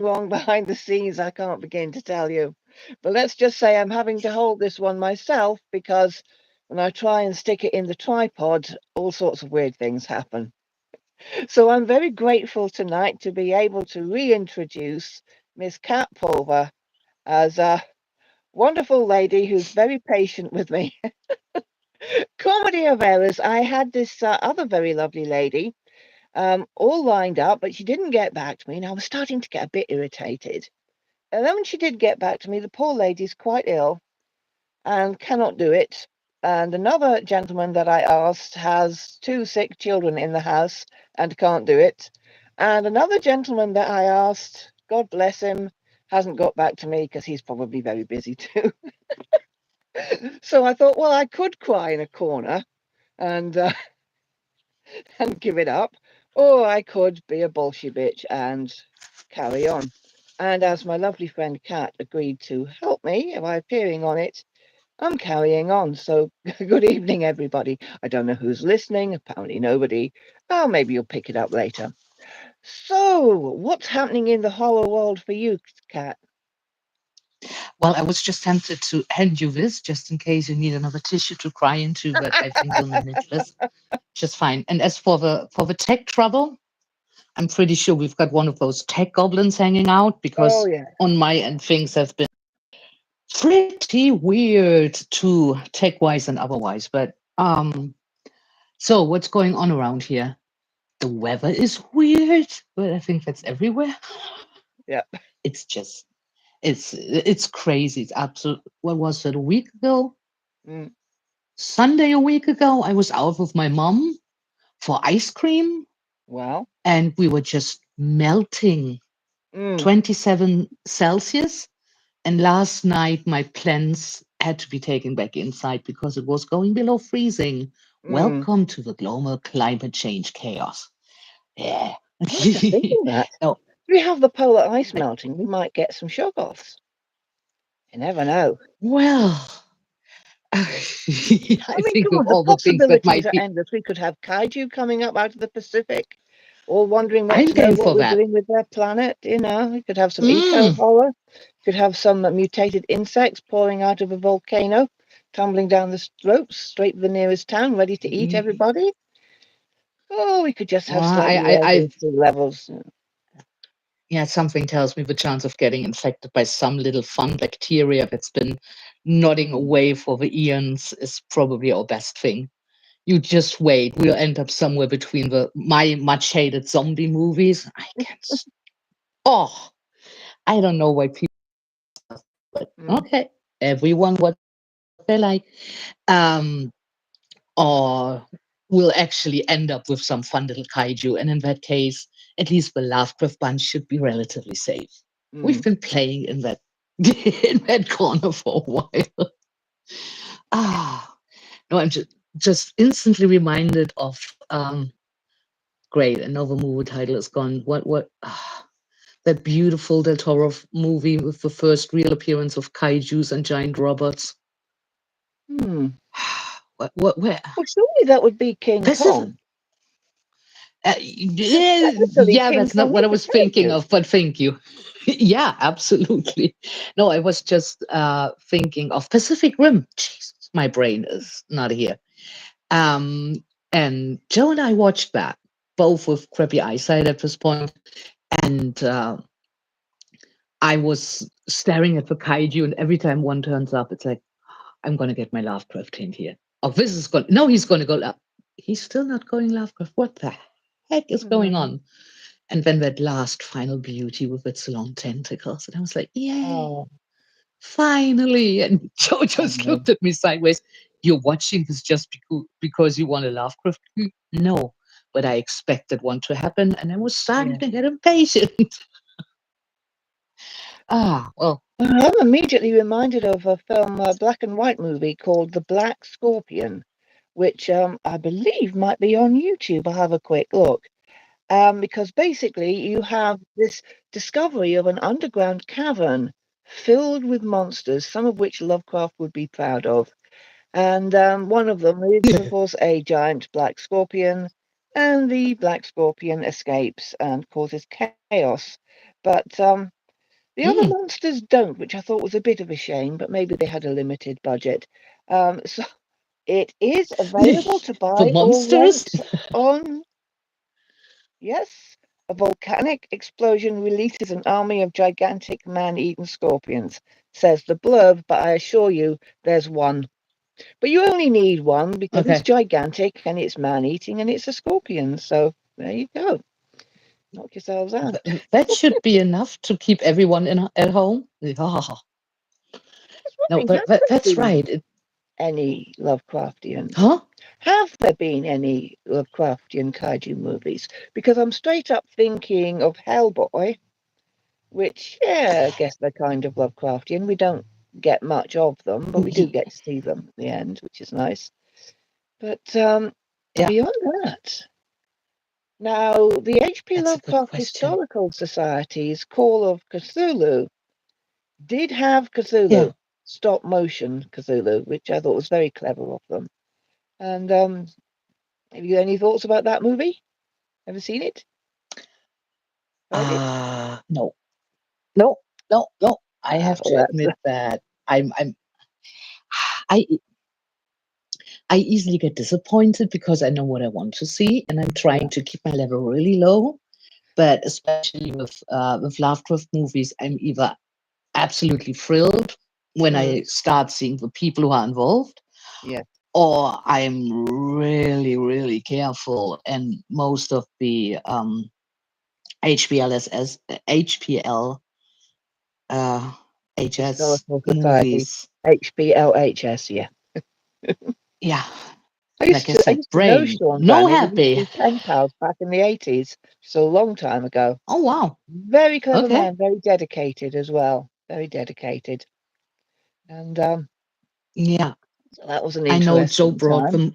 wrong behind the scenes, I can't begin to tell you. But let's just say I'm having to hold this one myself because when I try and stick it in the tripod, all sorts of weird things happen. So I'm very grateful tonight to be able to reintroduce Miss Cat Pulver as a wonderful lady who's very patient with me. Comedy of errors. I had this other very lovely lady all lined up, but she didn't get back to me, and I was starting to get a bit irritated. And then when she did get back to me, the poor lady's quite ill and cannot do it. And another gentleman that I asked has two sick children in the house and can't do it. And another gentleman that I asked, God bless him, hasn't got back to me because he's probably very busy too. So I thought, well, I could cry in a corner and and give it up, or I could be a bullshit bitch and carry on. And as my lovely friend Kat agreed to help me by appearing on it, I'm carrying on. So good evening, everybody. I don't know who's listening, apparently nobody. Oh, maybe you'll pick it up later. So, what's happening in the horror world for you, Kat? Well, I was just tempted to hand you this just in case you need another tissue to cry into, but I think you'll manage this just fine. And as for the tech trouble, I'm pretty sure we've got one of those tech goblins hanging out Oh, because yeah. on my end things have been pretty weird too, tech wise and otherwise. But so what's going on around here? The weather is weird, but I think that's everywhere. Yeah. It's just it's crazy. It's absolute. What was it? A week ago? Mm, Sunday a week ago, I was out with my mom for ice cream, well, and we were just melting mm, 27 Celsius. And last night, my plants had to be taken back inside because it was going below freezing. mm. Welcome to the global climate change chaos. Yeah. I was just thinking that. No, If we have the polar ice melting, we might get some shock-offs. You never know. well, I I mean, think come with on, the all the things that possibilities might are be, endless. We could have kaiju coming up out of the Pacific, all wondering what I'm to know game what for we're that. doing with their planet. We could have some eco Mm. horror. Could have some mutated insects pouring out of a volcano, tumbling down the slopes straight to the nearest town, ready to eat everybody. Oh, we could just have slightly I rising sea levels. yeah, something tells me the chance of getting infected by some little fun bacteria that's been nodding Mm. away for the eons is probably our best thing. You just wait. We'll end up somewhere between the my much hated zombie movies. I can't. Oh, I don't know why people, but Mm. okay, everyone what they like. Um, or we'll actually end up with some fun little kaiju, and in that case, at least the Lovecraft bunch should be relatively safe. We've Mm. been playing in that in that corner for a while. Ah, no, I'm just instantly reminded of great. Another movie title is gone. What that beautiful Del Toro movie with the first real appearance of kaiju's and giant robots. Hmm. What where Well, surely that would be King Pacific? Kong, because technically Yeah, King that's not Kong what I is was a thinking kaiju. of, but thank you. Yeah, absolutely. No, I was just thinking of Pacific Rim. Jesus, my brain is not here. Um, and Joe and I watched that, both with crappy eyesight at this point, and I was staring at the kaiju, and every time one turns up, it's like, I'm gonna get my Lovecraft hint here. Oh, this is going. No, he's gonna go. He's still not going Lovecraft. What the heck is going Mm. on? And then that last final beauty with its long tentacles. And I was like, yay, Oh, finally. And Joe I just know. looked at me sideways. You're watching this just because you want a Lovecraft? No, but I expected one to happen. And I was starting Yeah. to get impatient. Well, I'm immediately reminded of a film, a black and white movie called The Black Scorpion, which I believe might be on YouTube. I'll have a quick look. Because basically you have this discovery of an underground cavern filled with monsters, some of which Lovecraft would be proud of. And one of them is, of course, a giant black scorpion, and the black scorpion escapes and causes chaos. But the other Mm, monsters don't, which I thought was a bit of a shame, but maybe they had a limited budget. So it is available to for buy or monsters? rent on, yes, a volcanic explosion releases an army of gigantic man-eaten scorpions, says the blurb, but I assure you there's one. But you only need one because it's Okay. gigantic and it's man-eating and it's a scorpion. So there you go. Knock yourselves out. That should be enough to keep everyone at home. Yeah. Just No, wondering, but, has but there that's been right. any Lovecraftian? Huh? Have there been any Lovecraftian kaiju movies? Because I'm straight up thinking of Hellboy, which, yeah, I guess they're kind of Lovecraftian. We don't get much of them, but we do Ye- get to see them at the end, which is nice. But Yeah, beyond that, now the H.P. that's a good Lovecraft question. Historical Society's Call of Cthulhu did have Yeah. Cthulhu, stop motion Cthulhu, which I thought was very clever of them. And have you any thoughts about that movie? Ever seen it? Heard it? No, no, no, no. I have Well, to admit that I'm I I easily get disappointed because I know what I want to see, and I'm yeah, trying to keep my level really low. But especially with Lovecraft movies, I'm either absolutely thrilled when mm, I start seeing the people who are involved, yeah. or I'm really, really careful. And most of the HPLSS, HPL, uh, HS Historical Society, movies, HBLHS. Yeah. yeah, I like used I to I said, used to know brain, Sean no Fanning. We used to happy. be pen pals back in the 80s, so a long time ago. Oh, wow. Very clever Okay. man, very dedicated as well. Very dedicated. And Yeah. so that was an I know Joe interesting brought time. them.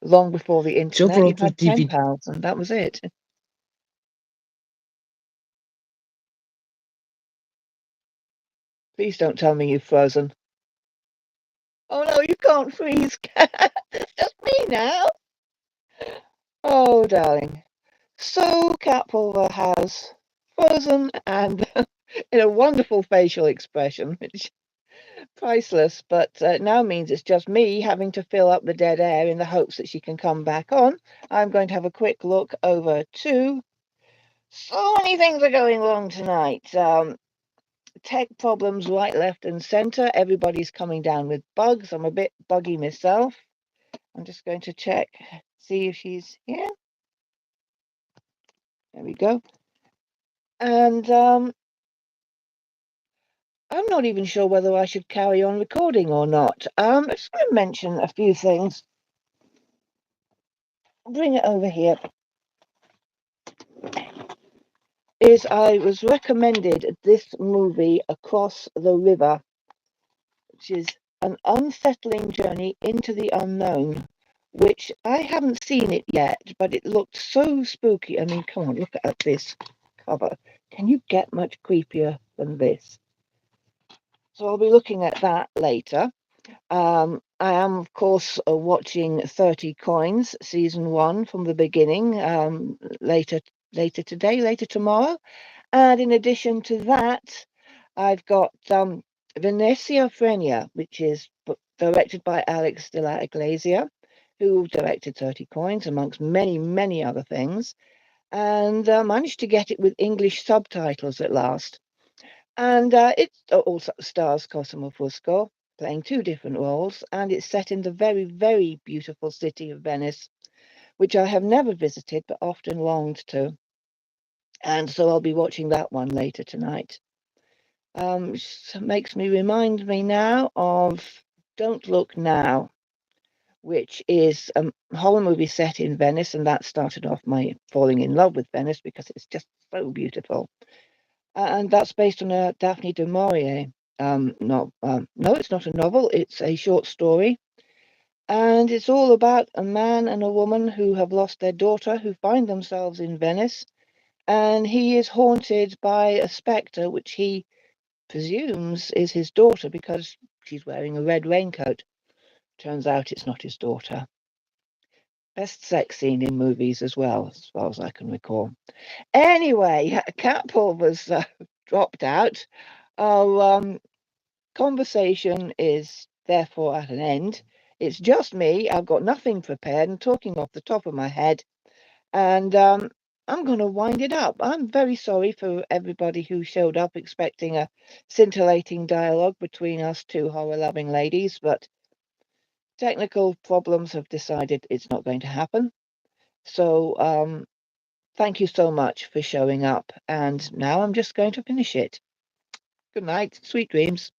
Long before the Joe internet, you brought the had pen DVD. pals, and that was it. Please don't tell me you've frozen. Oh no, you can't freeze. It's just me now. Oh, darling. So Cat Pulver has frozen and in a wonderful facial expression, which priceless, but now means it's just me having to fill up the dead air in the hopes that she can come back on. I'm going to have a quick look over to. So many things are going wrong tonight. Tech problems right, left, and centre. Everybody's coming down with bugs. I'm a bit buggy myself. I'm just going to check, see if she's here. There we go. And I'm not even sure whether I should carry on recording or not. I'm just going to mention a few things. Bring it over here. Is I was recommended this movie Across the River, which is an unsettling journey into the unknown, which I haven't seen it yet, but it looked so spooky. I mean, come on, look at this cover. Can you get much creepier than this? So I'll be looking at that later. I am, of course, watching 30 Coins, season one from the beginning, later today, later tomorrow. And in addition to that, I've got Venecia Frenia, which is directed by Alex de la Iglesia, who directed 30 Coins, amongst many, many other things, and managed to get it with English subtitles at last. And it also stars Cosimo Fusco playing two different roles, and it's set in the very, very beautiful city of Venice, which I have never visited but often longed to. And so I'll be watching that one later tonight. Makes me remind me now of Don't Look Now, which is a horror movie set in Venice, and that started off my falling in love with Venice because it's just so beautiful. And that's based on a Daphne du Maurier. No, it's not a novel. It's a short story, and it's all about a man and a woman who have lost their daughter, who find themselves in Venice, and he is haunted by a spectre, which he presumes is his daughter because she's wearing a red raincoat. Turns out it's not his daughter. Best sex scene in movies as well, as far as I can recall. Anyway, Catpaw was dropped out. Our conversation is therefore at an end. It's just me. I've got nothing prepared and talking off the top of my head. And I'm going to wind it up. I'm very sorry for everybody who showed up expecting a scintillating dialogue between us two horror loving ladies, but technical problems have decided it's not going to happen. So thank you so much for showing up. And now I'm just going to finish it. Good night. Sweet dreams.